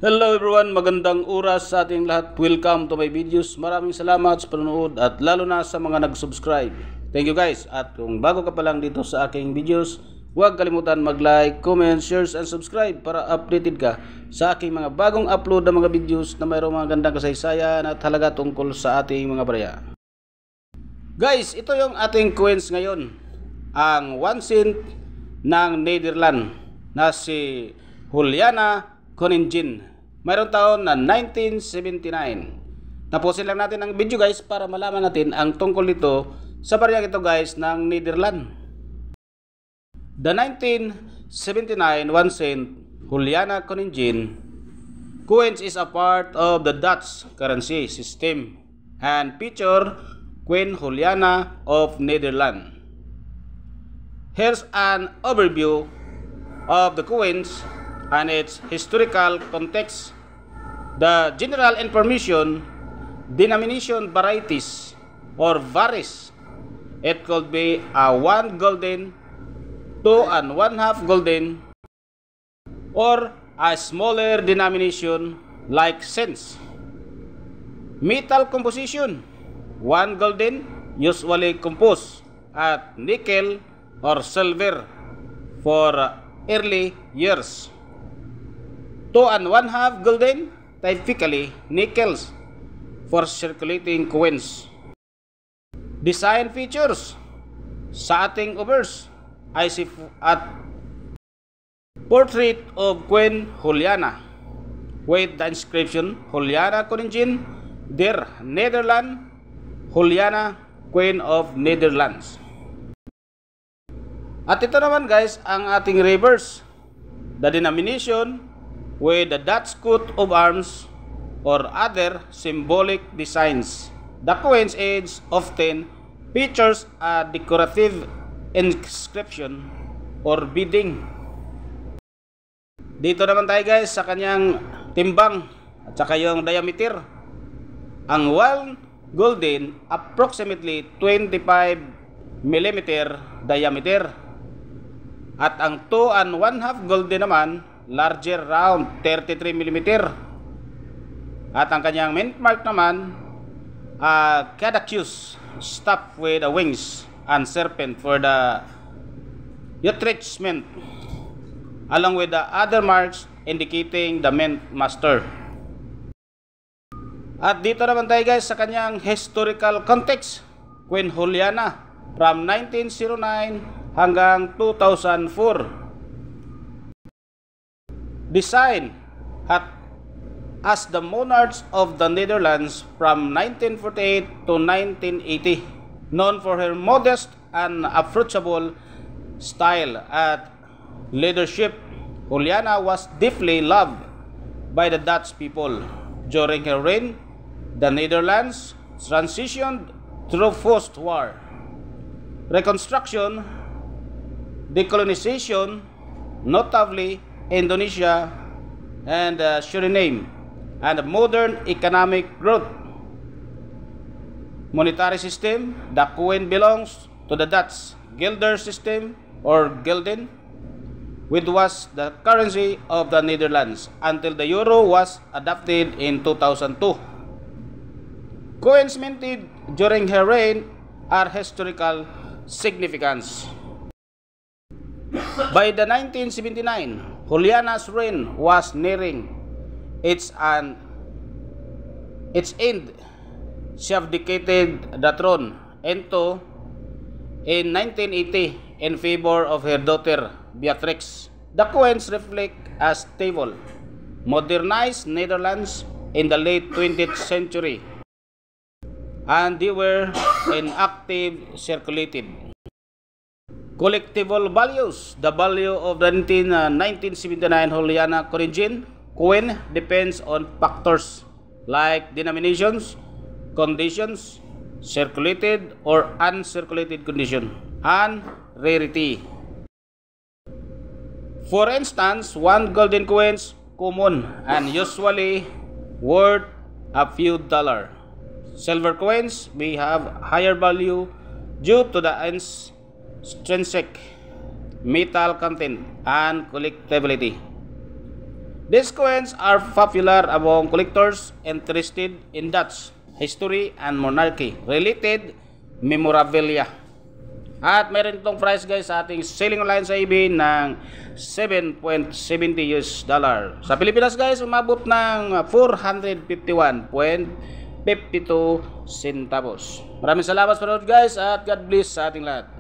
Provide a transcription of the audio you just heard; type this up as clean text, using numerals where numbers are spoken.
Hello everyone, magandang oras sa ating lahat. Welcome to my videos. Maraming salamat sa panonood at lalo na sa mga nag-subscribe. Thank you guys. At kung bago ka pa lang dito sa aking videos, huwag kalimutan mag-like, comment, share and subscribe para updated ka sa aking mga bagong upload na mga videos na mayroong mga gandang kasaysayan at halaga tungkol sa ating mga barya. Guys, ito yung ating coins ngayon. Ang 1 cent ng Netherlands na si Juliana Koningin. Mayroong taon na 1979. Tapusin lang natin ang video guys para malaman natin ang tungkol nito sa baryang ito guys ng Netherlands. The 1979 1 cent Juliana Koningin coins is a part of the Dutch currency system and feature Queen Juliana of Netherlands. Here's an overview of the coins and its historical context. The general information, denomination varieties or varies. It could be a 1 golden, 2 and 1/2 golden, or a smaller denomination like cents. Metal composition, 1 golden usually composed at nickel or silver for early years. 2 and 1/2 golden, typically nickels for circulating coins. Design features. Sa ating overs ay si at portrait of Queen Juliana with the inscription Juliana Koningin der Nederland, Juliana Queen of Netherlands. At ito naman guys ang ating reverse. The denomination with the Dutch coat of arms or other symbolic designs. The coin's edge often features a decorative inscription or bidding. Dito naman tayo guys sa kanyang timbang at saka yung diameter. Ang 1 golden approximately 25 mm diameter. At ang 2 and 1/2 golden naman larger round 33 mm. At ang kanyang mint mark naman caduceus stuffed with the wings and serpent for the attachment, along with the other marks indicating the mint master. At dito naman tayo guys sa kanyang historical context. Queen Juliana from 1909 hanggang 2004. Design as the monarchs of the Netherlands from 1948 to 1980, known for her modest and approachable style at leadership. Juliana was deeply loved by the Dutch people. During her reign, the Netherlands transitioned through post-war reconstruction, decolonization, notably Indonesia and Suriname, and modern economic growth. Monetary system, the coin belongs to the Dutch guilder system or gulden, which was the currency of the Netherlands until the euro was adopted in 2002. Coins minted during her reign are historical significance. By the 1979, Juliana's reign was nearing its end. She abdicated the throne in 1980 in favor of her daughter Beatrix. The coins reflect a stable, modernized Netherlands in the late 20th century, and they were inactive circulated. Collectible values. The value of the 1979 Juliana Koningin coin depends on factors like denominations, conditions, circulated or uncirculated condition, and rarity. For instance, 1 golden coins common and usually worth a few dollars. Silver coins may have higher value due to the intrinsic metal content and collectability. These coins are popular among collectors interested in Dutch history and monarchy related memorabilia. At mayroon itong price guys sa ating selling online sa eBay ng $7.70 US. Sa Pilipinas guys, umabot ng 451.52 centavos. Maraming salamat sa panonood guys at God bless sa ating lahat.